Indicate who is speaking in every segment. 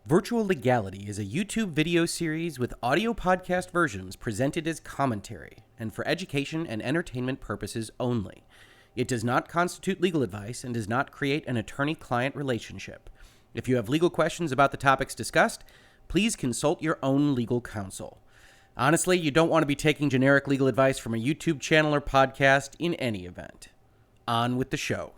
Speaker 1: Virtual Legality is a YouTube video series with audio podcast versions presented as commentary and for education and entertainment purposes only. It does not constitute legal advice and does not create an attorney-client relationship. If you have legal questions about the topics discussed, please consult your own legal counsel. Honestly, you don't want to be taking generic legal advice from a YouTube channel or podcast in any event. On with the show.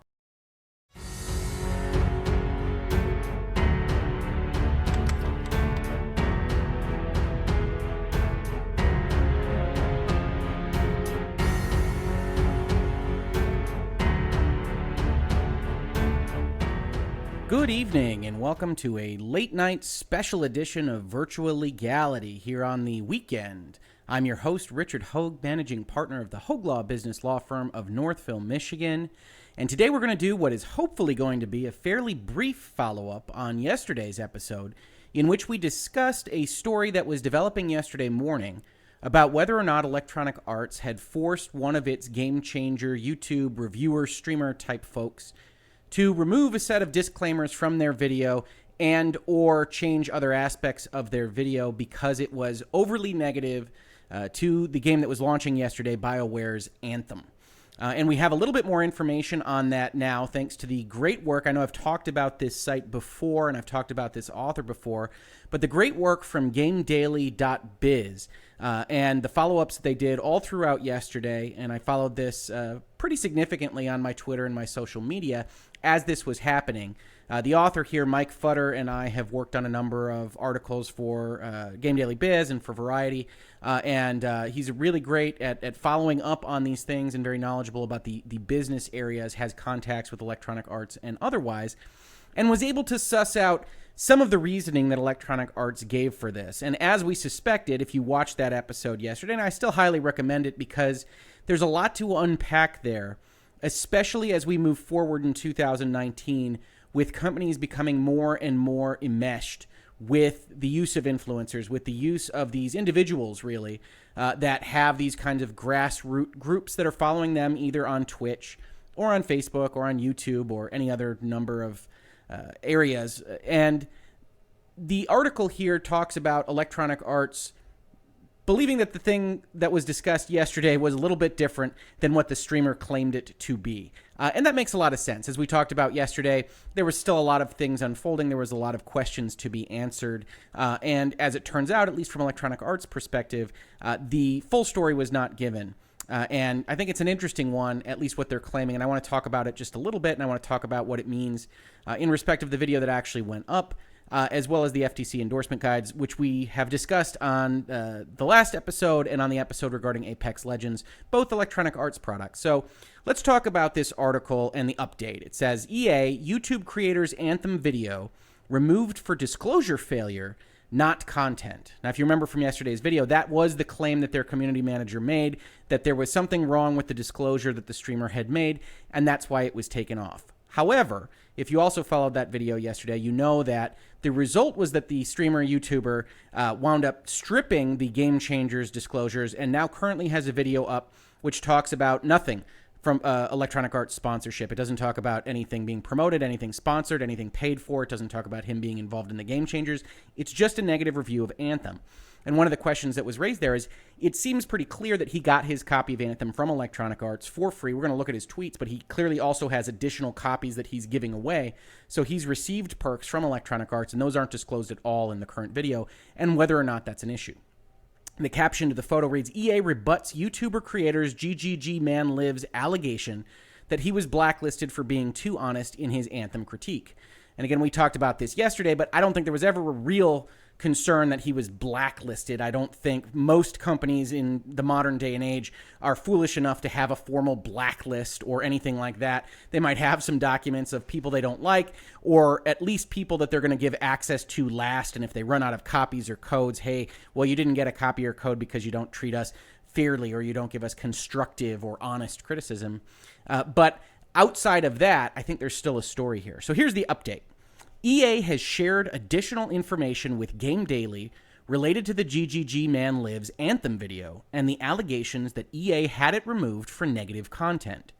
Speaker 1: Good evening, and welcome to a late-night special edition of Virtual Legality here on the weekend. I'm your host, Richard Hoeg, managing partner of the Hoeg Law business law firm of Northville, Michigan. And today we're going to do what is hopefully going to be a fairly brief follow-up on yesterday's episode, in which we discussed a story that was developing yesterday morning about whether or not Electronic Arts had forced one of its game-changer YouTube reviewer, streamer-type folks to remove a set of disclaimers from their video and or change other aspects of their video because it was overly negative to the game that was launching yesterday, BioWare's Anthem. And we have a little bit more information on that now, thanks to the great work. I know I've talked about this site before, and I've talked about this author before, but the great work from GamedailyBiz and the follow-ups that they did all throughout yesterday, and I followed this pretty significantly on my Twitter and my social media as this was happening. The author here, Mike Futter, and I have worked on a number of articles for GamedailyBiz and for Variety, and he's really great at following up on these things and very knowledgeable about the business areas, has contacts with Electronic Arts and otherwise, and was able to suss out some of the reasoning that Electronic Arts gave for this. And as we suspected, if you watched that episode yesterday, and I still highly recommend it because there's a lot to unpack there, especially as we move forward in 2019 with companies becoming more and more enmeshed with the use of influencers, with the use of these individuals, really, that have these kinds of grassroots groups that are following them either on Twitch or on Facebook or on YouTube or any other number of areas. And the article here talks about Electronic Arts believing that the thing that was discussed yesterday was a little bit different than what the streamer claimed it to be. And that makes a lot of sense. As we talked about yesterday, there was still a lot of things unfolding. There was a lot of questions to be answered. And as it turns out, at least from Electronic Arts' perspective, the full story was not given. And I think it's an interesting one, at least what they're claiming. And I want to talk about it just a little bit, and I want to talk about what it means in respect of the video that actually went up, as well as the FTC endorsement guides, which we have discussed on the last episode and on the episode regarding Apex Legends, both Electronic Arts products. So let's talk about this article and the update. It says, EA, YouTube creators' Anthem video removed for disclosure failure, not content. Now, if you remember from yesterday's video, that was the claim that their community manager made, that there was something wrong with the disclosure that the streamer had made, and that's why it was taken off. However, if you also followed that video yesterday, you know that the result was that the streamer YouTuber wound up stripping the Game Changers disclosures and now currently has a video up which talks about nothing from Electronic Arts sponsorship. It doesn't talk about anything being promoted, anything sponsored, anything paid for. It doesn't talk about him being involved in the Game Changers. It's just a negative review of Anthem. And one of the questions that was raised there is, it seems pretty clear that he got his copy of Anthem from Electronic Arts for free. We're going to look at his tweets, but he clearly also has additional copies that he's giving away. So he's received perks from Electronic Arts, and those aren't disclosed at all in the current video, and whether or not that's an issue. The caption to the photo reads, EA rebuts YouTuber creator's GGGManLives allegation that he was blacklisted for being too honest in his Anthem critique. And again, we talked about this yesterday, but I don't think there was ever a real concern that he was blacklisted. I don't think most companies in the modern day and age are foolish enough to have a formal blacklist or anything like that. They might have some documents of people they don't like, or at least people that they're going to give access to last. And if they run out of copies or codes, hey, well, you didn't get a copy or code because you don't treat us fairly or you don't give us constructive or honest criticism. But outside of that, I think there's still a story here. So here's the update. EA has shared additional information with Game Daily related to the GGGManLives Anthem video and the allegations that EA had it removed for negative content.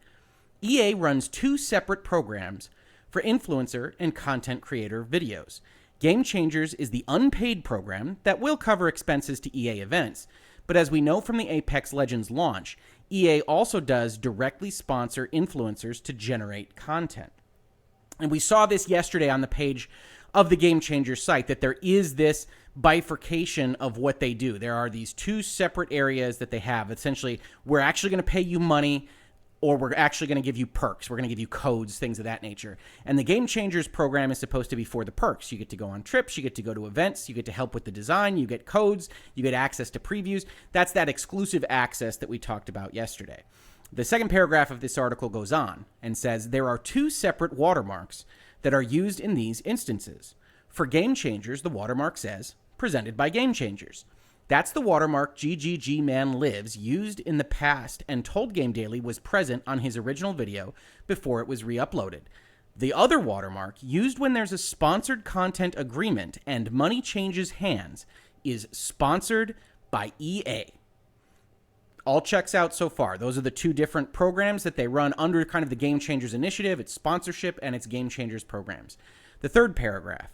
Speaker 1: EA runs two separate programs for influencer and content creator videos, Game Changers is the unpaid program that will cover expenses to EA events. But as we know from the Apex Legends launch, EA also does directly sponsor influencers to generate content. And we saw this yesterday on the page of the Game Changers site, that there is this bifurcation of what they do. There are these two separate areas that they have. Essentially, we're actually going to pay you money, or we're actually going to give you perks. We're going to give you codes, things of that nature. And the Game Changers program is supposed to be for the perks. You get to go on trips, you get to go to events, you get to help with the design, you get codes, you get access to previews. That's that exclusive access that we talked about yesterday. The second paragraph of this article goes on and says there are two separate watermarks that are used in these instances. For Game Changers, the watermark says, presented by Game Changers. That's the watermark GGGManLives used in the past and told Game Daily was present on his original video before it was re-uploaded. The other watermark, used when there's a sponsored content agreement and money changes hands, is sponsored by EA. All checks out so far. Those are the two different programs that they run under kind of the Game Changers initiative. It's sponsorship and it's Game Changers programs. The third paragraph.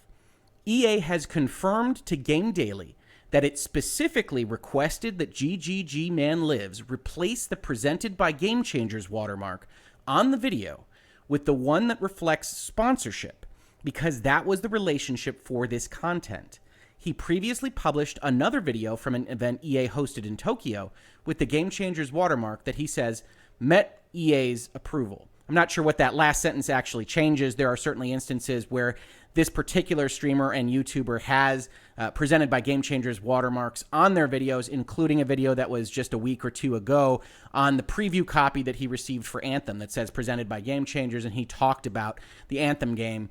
Speaker 1: EA has confirmed to Game Daily that it specifically requested that GGGManLives replace the presented by Game Changers watermark on the video with the one that reflects sponsorship, because that was the relationship for this content. He previously published another video from an event EA hosted in Tokyo with the Game Changers watermark that he says met EA's approval. I'm not sure what that last sentence actually changes. There are certainly instances where this particular streamer and YouTuber has presented by Game Changers watermarks on their videos, including a video that was just a week or two ago on the preview copy that he received for Anthem that says presented by Game Changers, and he talked about the Anthem game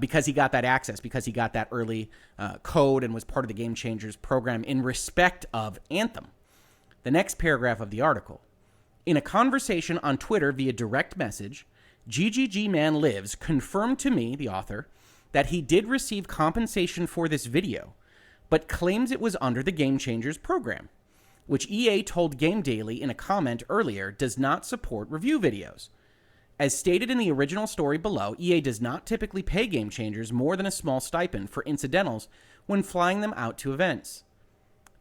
Speaker 1: because he got that access, because he got that early code and was part of the Game Changers program in respect of Anthem. The next paragraph of the article. In a conversation on Twitter via direct message, GGGManLives confirmed to me, the author, that he did receive compensation for this video, but claims it was under the Game Changers program, which EA told Game Daily in a comment earlier does not support review videos. As stated in the original story below, EA does not typically pay Game Changers more than a small stipend for incidentals when flying them out to events.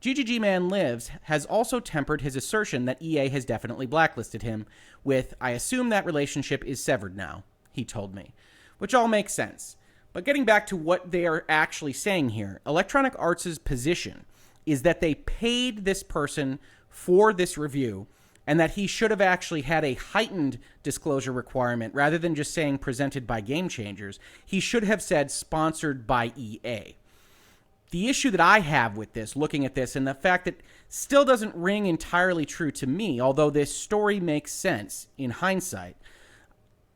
Speaker 1: GGGManLives has also tempered his assertion that EA has definitely blacklisted him with, I assume that relationship is severed now, he told me, which all makes sense. But getting back to what they are actually saying here, Electronic Arts' position is that they paid this person for this review and that he should have actually had a heightened disclosure requirement rather than just saying presented by Game Changers. He should have said sponsored by EA. The issue that I have with this, looking at this, and the fact that still doesn't ring entirely true to me, although this story makes sense in hindsight,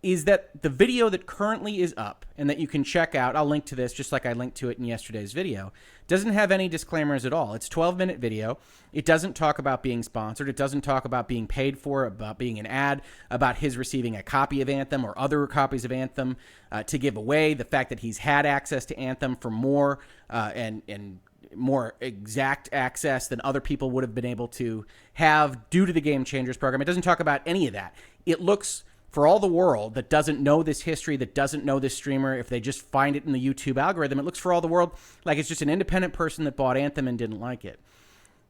Speaker 1: is that the video that currently is up and that you can check out, I'll link to this just like I linked to it in yesterday's video, doesn't have any disclaimers at all. It's a 12-minute video. It doesn't talk about being sponsored. It doesn't talk about being paid for, about being an ad, about his receiving a copy of Anthem or other copies of Anthem to give away, the fact that he's had access to Anthem for more and more exact access than other people would have been able to have due to the Game Changers program. It doesn't talk about any of that. It looks, for all the world that doesn't know this history, that doesn't know this streamer, if they just find it in the YouTube algorithm, it looks for all the world like it's just an independent person that bought Anthem and didn't like it.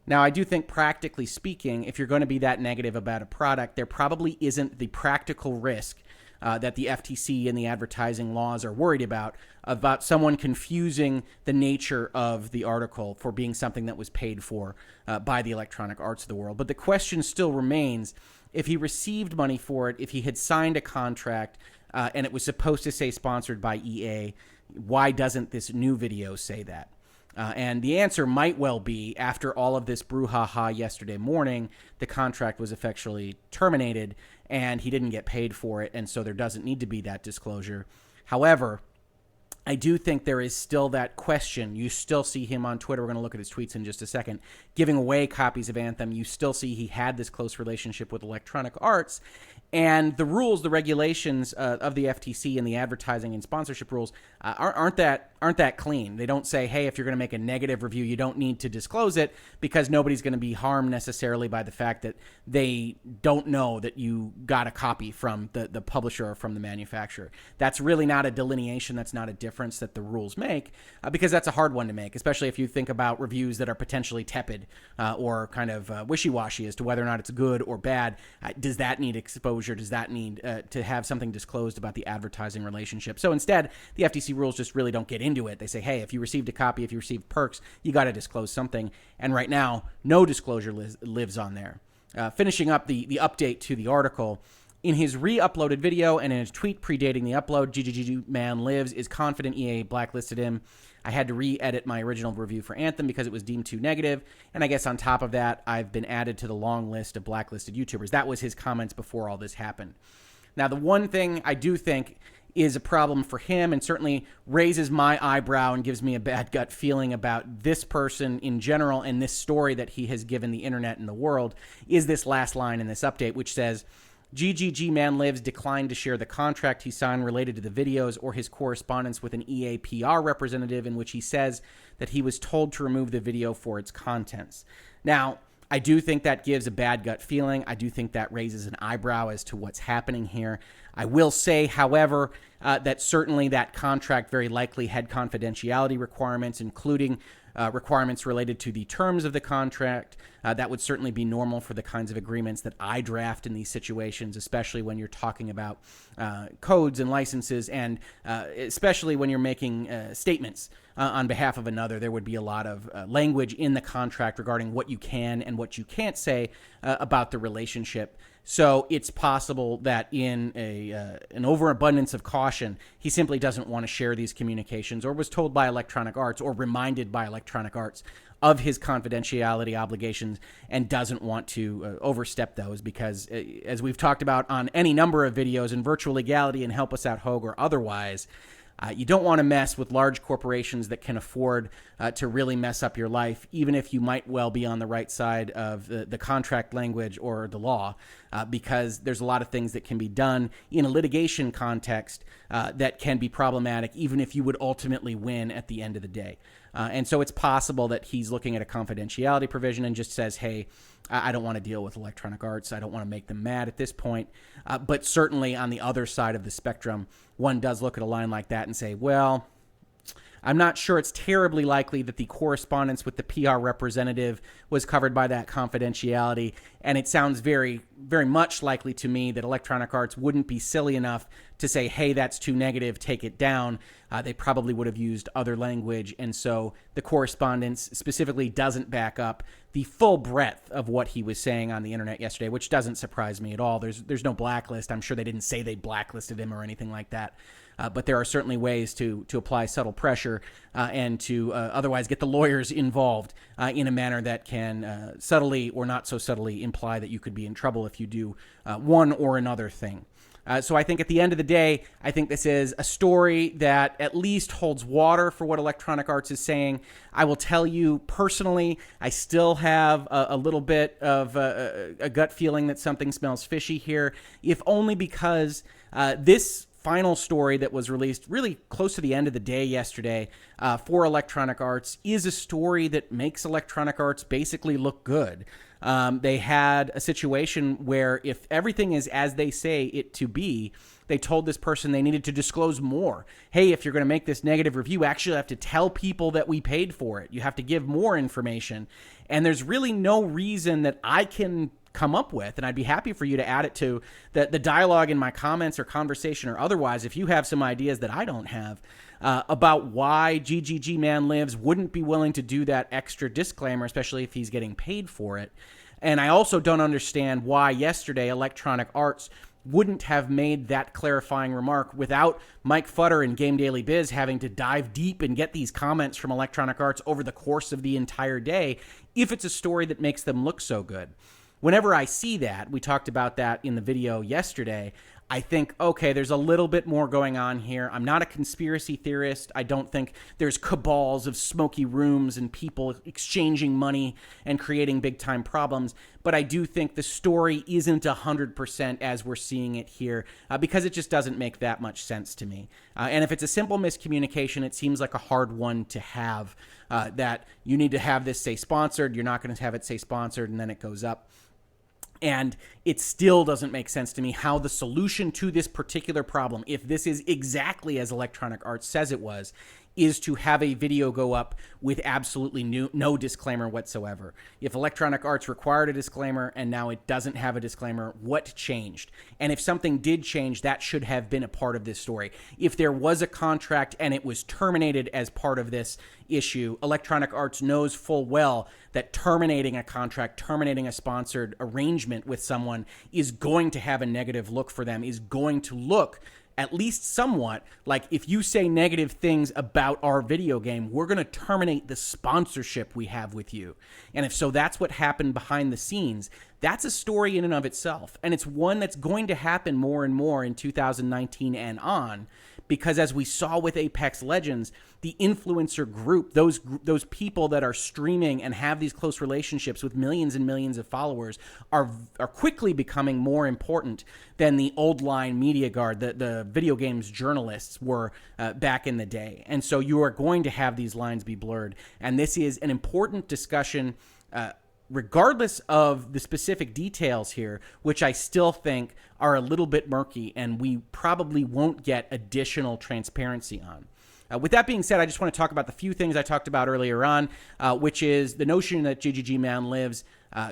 Speaker 1: Now, I do think, practically speaking, if you're going to be that negative about a product, there probably isn't the practical risk that the FTC and the advertising laws are worried about someone confusing the nature of the article for being something that was paid for by the Electronic Arts of the world. But the question still remains, if he received money for it, if he had signed a contract and it was supposed to say sponsored by EA, why doesn't this new video say that? And the answer might well be, after all of this brouhaha yesterday morning, the contract was effectually terminated and he didn't get paid for it, and so there doesn't need to be that disclosure. However, I do think there is still that question. You still see him on Twitter. We're going to look at his tweets in just a second, giving away copies of Anthem. You still see he had this close relationship with Electronic Arts. And the rules, the regulations of the FTC and the advertising and sponsorship rules aren't that aren't that clean. They don't say, hey, if you're going to make a negative review, you don't need to disclose it, because nobody's going to be harmed necessarily by the fact that they don't know that you got a copy from the publisher or from the manufacturer. That's really not a delineation. That's not a difference that the rules make, because that's a hard one to make, especially if you think about reviews that are potentially tepid or kind of wishy-washy as to whether or not it's good or bad. Does that need exposure? Does that need to have something disclosed about the advertising relationship? So instead, the FTC rules just really don't get into it. They say, hey, if you received a copy, if you received perks, you got to disclose something. And right now, no disclosure lives on there. Finishing up the update to the article, in his re-uploaded video and in his tweet predating the upload, GGGManLives is confident EA blacklisted him. I had to re-edit my original review for Anthem because it was deemed too negative. And I guess on top of that, I've been added to the long list of blacklisted YouTubers. That was his comments before all this happened. Now, the one thing I do think is a problem for him and certainly raises my eyebrow and gives me a bad gut feeling about this person in general and this story that he has given the internet and the world is this last line in this update, which says, GGGManLives declined to share the contract he signed related to the videos or his correspondence with an EA PR representative in which he says that he was told to remove the video for its contents. Now, I do think that gives a bad gut feeling. I do think that raises an eyebrow as to what's happening here. I will say, however, that certainly that contract very likely had confidentiality requirements, including requirements related to the terms of the contract. That would certainly be normal for the kinds of agreements that I draft in these situations, especially when you're talking about codes and licenses, and especially when you're making statements on behalf of another. There would be a lot of language in the contract regarding what you can and what you can't say about the relationship. So it's possible that in an overabundance of caution, he simply doesn't want to share these communications, or was told by Electronic Arts or reminded by Electronic Arts of his confidentiality obligations and doesn't want to overstep those, because as we've talked about on any number of videos in Virtual Legality and Help Us Out Hoeg or otherwise, you don't want to mess with large corporations that can afford to really mess up your life, even if you might well be on the right side of the contract language or the law, because there's a lot of things that can be done in a litigation context that can be problematic, even if you would ultimately win at the end of the day. And so it's possible that he's looking at a confidentiality provision and just says, hey, I don't want to deal with Electronic Arts. I don't want to make them mad at this point. But certainly on the other side of the spectrum, one does look at a line like that and say, well, I'm not sure it's terribly likely that the correspondence with the PR representative was covered by that confidentiality. And it sounds very, very much likely to me that Electronic Arts wouldn't be silly enough to say, hey, that's too negative, take it down. They probably would have used other language. And so the correspondence specifically doesn't back up the full breadth of what he was saying on the internet yesterday, which doesn't surprise me at all. There's no blacklist. I'm sure they didn't say they blacklisted him or anything like that. But there are certainly ways to apply subtle pressure and to otherwise get the lawyers involved in a manner that can subtly or not so subtly imply that you could be in trouble if you do one or another thing. So I think at the end of the day, I think this is a story that at least holds water for what Electronic Arts is saying. I will tell you personally, I still have a little bit of a gut feeling that something smells fishy here, if only because this final story that was released really close to the end of the day yesterday for Electronic Arts is a story that makes Electronic Arts basically look good. They had a situation where if everything is as they say it to be, they told this person they needed to disclose more. Hey, if you're going to make this negative review, you actually have to tell people that we paid for it. You have to give more information. And there's really no reason that I can come up with, and I'd be happy for you to add it to the dialogue in my comments or conversation or otherwise if you have some ideas that I don't have about why GGGManLives wouldn't be willing to do that extra disclaimer, especially if he's getting paid for it. And I also don't understand why yesterday Electronic Arts wouldn't have made that clarifying remark without Mike Futter and GamedailyBiz having to dive deep and get these comments from Electronic Arts over the course of the entire day if it's a story that makes them look so good. Whenever I see that, we talked about that in the video yesterday, I think, okay, there's a little bit more going on here. I'm not a conspiracy theorist. I don't think there's cabals of smoky rooms and people exchanging money and creating big time problems. But I do think the story isn't 100% as we're seeing it here because it just doesn't make that much sense to me. And if it's a simple miscommunication, it seems like a hard one to have, that you need to have this say sponsored. You're not going to have it say sponsored and then it goes up. And it still doesn't make sense to me how the solution to this particular problem, if this is exactly as Electronic Arts says it was, is to have a video go up with absolutely no disclaimer whatsoever. If Electronic Arts required a disclaimer and now it doesn't have a disclaimer, what changed? And if something did change, that should have been a part of this story. If there was a contract and it was terminated as part of this issue, Electronic Arts knows full well that terminating a contract, terminating a sponsored arrangement with someone is going to have a negative look for them, is going to look at least somewhat like, if you say negative things about our video game, we're going to terminate the sponsorship we have with you. And if so, that's what happened behind the scenes. That's a story in and of itself. And it's one that's going to happen more and more in 2019 and on, because as we saw with Apex Legends, the influencer group, those people that are streaming and have these close relationships with millions and millions of followers are quickly becoming more important than the old line media guard, the video games journalists were back in the day. And so you are going to have these lines be blurred. And this is an important discussion, regardless of the specific details here, which I still think are a little bit murky and we probably won't get additional transparency on. With that being said, I just want to talk about the few things I talked about earlier on, which is the notion that GGGManLives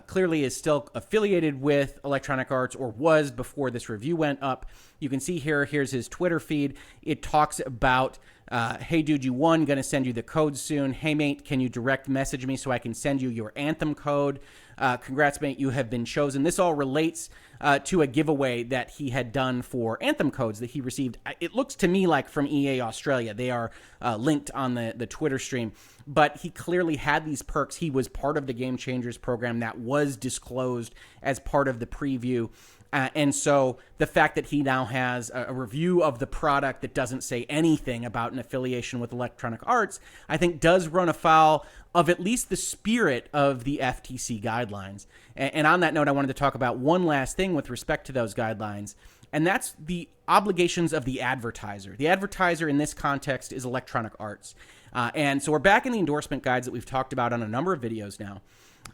Speaker 1: clearly is still affiliated with Electronic Arts, or was before this review went up. You can see here's his Twitter feed. It talks about, hey dude, you won, gonna send you the code soon. Hey mate, can you direct message me so I can send you your Anthem code? Congrats mate, you have been chosen. This all relates to a giveaway that he had done for Anthem codes that he received. It looks to me like from EA Australia. They are linked on the Twitter stream. But he clearly had these perks. He was part of the Game Changers program that was disclosed as part of the preview. And so the fact that he now has a review of the product that doesn't say anything about an affiliation with Electronic Arts, I think does run afoul of at least the spirit of the FTC guidelines. And on that note, I wanted to talk about one last thing with respect to those guidelines, and that's the obligations of the advertiser. The advertiser in this context is Electronic Arts. And so we're back in the endorsement guides that we've talked about on a number of videos now.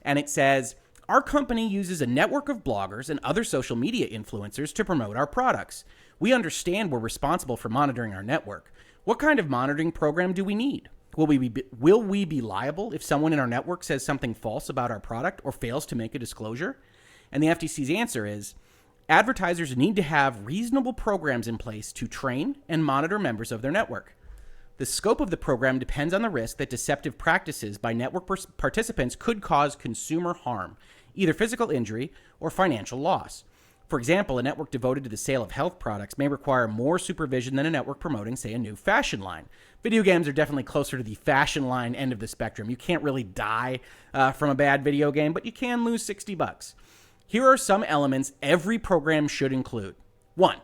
Speaker 1: And it says, our company uses a network of bloggers and other social media influencers to promote our products. We understand we're responsible for monitoring our network. What kind of monitoring program do we need? Will we be liable if someone in our network says something false about our product or fails to make a disclosure? And the FTC's answer is, advertisers need to have reasonable programs in place to train and monitor members of their network. The scope of the program depends on the risk that deceptive practices by network participants could cause consumer harm, either physical injury or financial loss. For example, a network devoted to the sale of health products may require more supervision than a network promoting, say, a new fashion line. Video games are definitely closer to the fashion line end of the spectrum. You can't really die from a bad video game, but you can lose $60. Here are some elements every program should include. 1.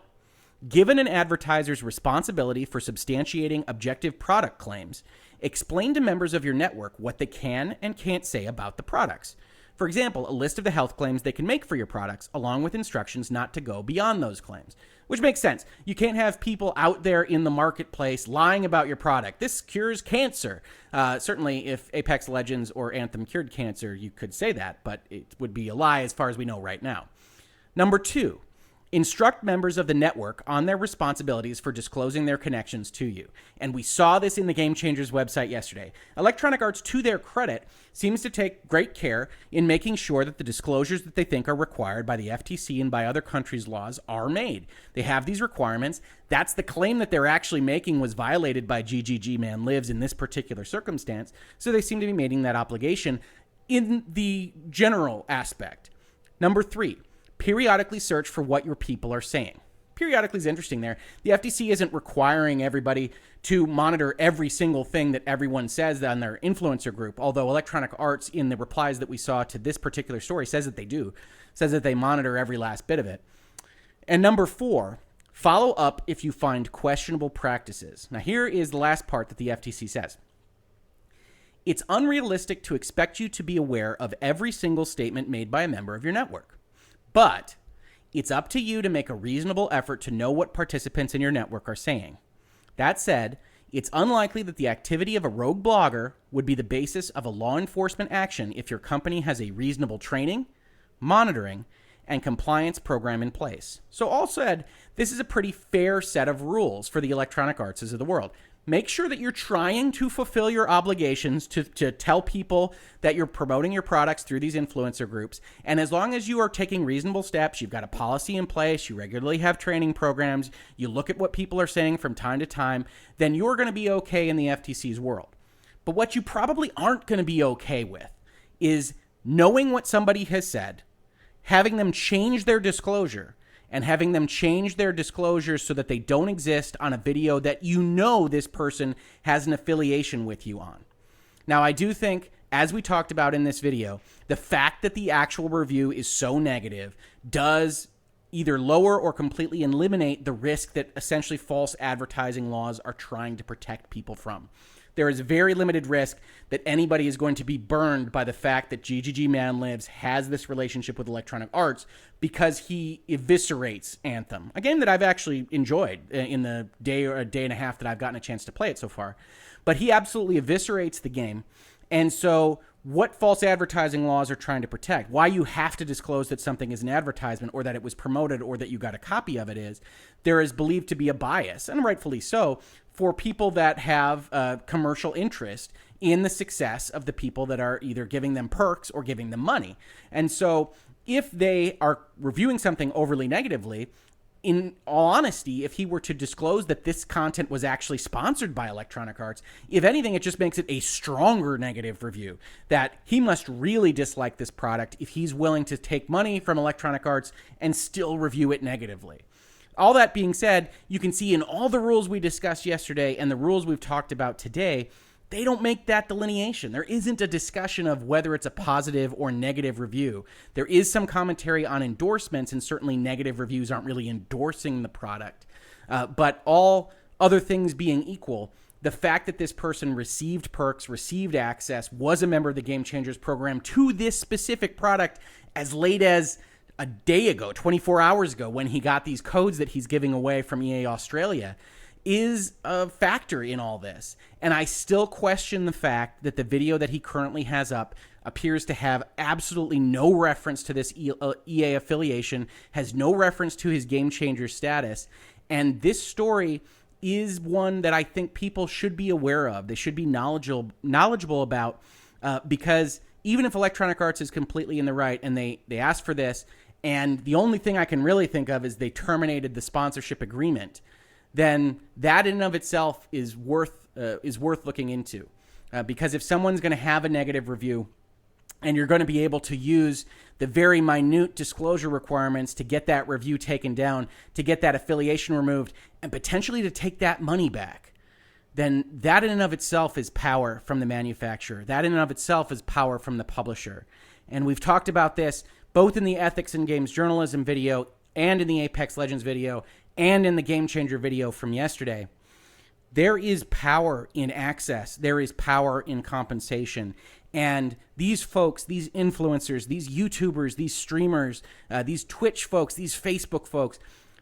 Speaker 1: Given an advertiser's responsibility for substantiating objective product claims, explain to members of your network what they can and can't say about the products. For example, a list of the health claims they can make for your products, along with instructions not to go beyond those claims. Which makes sense. You can't have people out there in the marketplace lying about your product. This cures cancer. Certainly, if Apex Legends or Anthem cured cancer, you could say that, but it would be a lie as far as we know right now. Number 2. Instruct members of the network on their responsibilities for disclosing their connections to you. And we saw this in the Game Changers website yesterday. Electronic Arts, to their credit, seems to take great care in making sure that the disclosures that they think are required by the FTC and by other countries' laws are made. They have these requirements. That's the claim that they're actually making was violated by GGGManLives in this particular circumstance. So they seem to be meeting that obligation in the general aspect. Number 3. Periodically search for what your people are saying. Periodically is interesting there. The FTC isn't requiring everybody to monitor every single thing that everyone says on their influencer group, although Electronic Arts, in the replies that we saw to this particular story, says that they do, says that they monitor every last bit of it. And number 4, Follow up if you find questionable practices. Now, here is the last part that the FTC says. It's unrealistic to expect you to be aware of every single statement made by a member of your network. But it's up to you to make a reasonable effort to know what participants in your network are saying. That said, it's unlikely that the activity of a rogue blogger would be the basis of a law enforcement action if your company has a reasonable training, monitoring, and compliance program in place. So all said, this is a pretty fair set of rules for the Electronic Arts of the world. Make sure that you're trying to fulfill your obligations to tell people that you're promoting your products through these influencer groups. And as long as you are taking reasonable steps, you've got a policy in place, you regularly have training programs, you look at what people are saying from time to time, then you're going to be okay in the FTC's world. But what you probably aren't going to be okay with is knowing what somebody has said, having them change their disclosure, and having them change their disclosures so that they don't exist on a video that you know this person has an affiliation with you on. Now, I do think, as we talked about in this video, the fact that the actual review is so negative does either lower or completely eliminate the risk that essentially false advertising laws are trying to protect people from. There is very limited risk that anybody is going to be burned by the fact that GGGManLives has this relationship with Electronic Arts because he eviscerates Anthem, a game that I've actually enjoyed in the day or a day and a half that I've gotten a chance to play it so far. But he absolutely eviscerates the game. And so what false advertising laws are trying to protect, why you have to disclose that something is an advertisement or that it was promoted or that you got a copy of it is, there is believed to be a bias, and rightfully so, for people that have commercial interest in the success of the people that are either giving them perks or giving them money. And so if they are reviewing something overly negatively, in all honesty, if he were to disclose that this content was actually sponsored by Electronic Arts, if anything, it just makes it a stronger negative review, that he must really dislike this product if he's willing to take money from Electronic Arts and still review it negatively. All that being said, you can see in all the rules we discussed yesterday and the rules we've talked about today, they don't make that delineation. There isn't a discussion of whether it's a positive or negative review. There is some commentary on endorsements, and certainly negative reviews aren't really endorsing the product. But all other things being equal, the fact that this person received perks, received access, was a member of the Game Changers program to this specific product as late as a day ago, 24 hours ago, when he got these codes that he's giving away from EA Australia, is a factor in all this. And I still question the fact that the video that he currently has up appears to have absolutely no reference to this EA affiliation, has no reference to his Game Changer status. And this story is one that I think people should be aware of. They should be knowledgeable about, because even if Electronic Arts is completely in the right and they asked for this, and the only thing I can really think of is they terminated the sponsorship agreement, then that in and of itself is worth looking into. Because if someone's going to have a negative review and you're going to be able to use the very minute disclosure requirements to get that review taken down, to get that affiliation removed, and potentially to take that money back, then that in and of itself is power from the manufacturer. That in and of itself is power from the publisher. And we've talked about this both in the Ethics in Games Journalism video and in the Apex Legends video and in the Game Changer video from yesterday. There is power in access. There is power in compensation. And these folks, these influencers, these YouTubers, these streamers, these Twitch folks, these Facebook folks,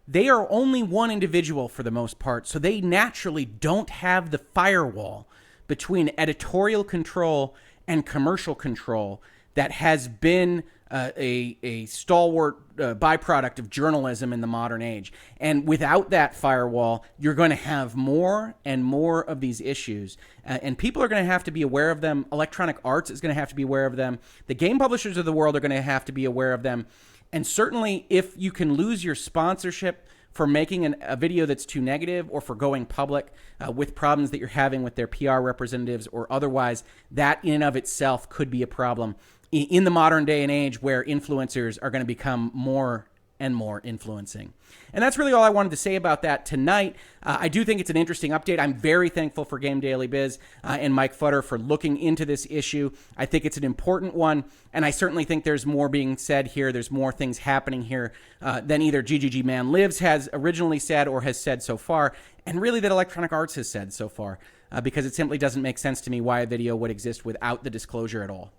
Speaker 1: they are only one individual for the most part. So they naturally don't have the firewall between editorial control and commercial control that has been a stalwart byproduct of journalism in the modern age. And without that firewall, you're going to have more and more of these issues. And people are going to have to be aware of them. Electronic Arts is going to have to be aware of them. The game publishers of the world are going to have to be aware of them. And certainly, if you can lose your sponsorship for making a video that's too negative or for going public with problems that you're having with their PR representatives or otherwise, that in and of itself could be a problem in the modern day and age where influencers are going to become more and more influencing. And that's really all I wanted to say about that tonight. I do think it's an interesting update. I'm very thankful for GamedailyBiz and Mike Futter for looking into this issue. I think it's an important one, and I certainly think there's more being said here. There's more things happening here than either GGGManLives has originally said or has said so far, and really that Electronic Arts has said so far, because it simply doesn't make sense to me why a video would exist without the disclosure at all.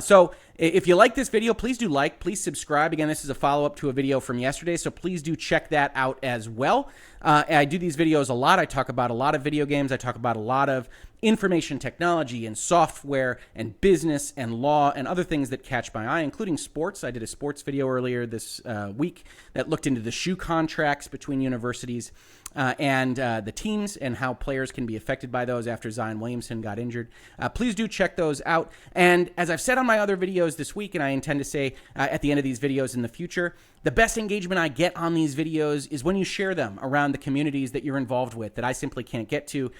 Speaker 1: So if you like this video, please do like, please subscribe. Again, this is a follow-up to a video from yesterday, so please do check that out as well. I do these videos a lot. I talk about a lot of video games. I talk about a lot of information technology and software and business and law and other things that catch my eye, including sports. I did a sports video earlier this week that looked into the shoe contracts between universities and the teams and how players can be affected by those after Zion Williamson got injured. Please do check those out. And as I've said on my other videos this week, and I intend to say at the end of these videos in the future, the best engagement I get on these videos is when you share them around the communities that you're involved with that I simply can't get to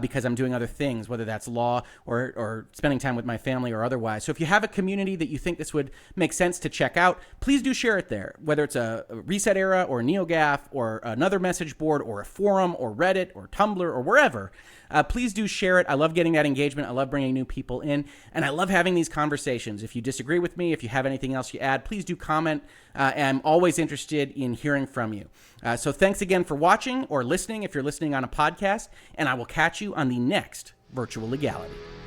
Speaker 1: because I'm doing other things, whether that's law or spending time with my family or otherwise. So if you have a community that you think this would make sense to check out, please do share it there, whether it's a Reset Era or NeoGAF or another message board or a forum or Reddit or Tumblr or wherever. Please do share it. I love getting that engagement. I love bringing new people in, and I love having these conversations. If you disagree with me, if you have anything else you add, please do comment. I'm always interested in hearing from you. So thanks again for watching or listening if you're listening on a podcast, and I will catch you on the next Virtual Legality.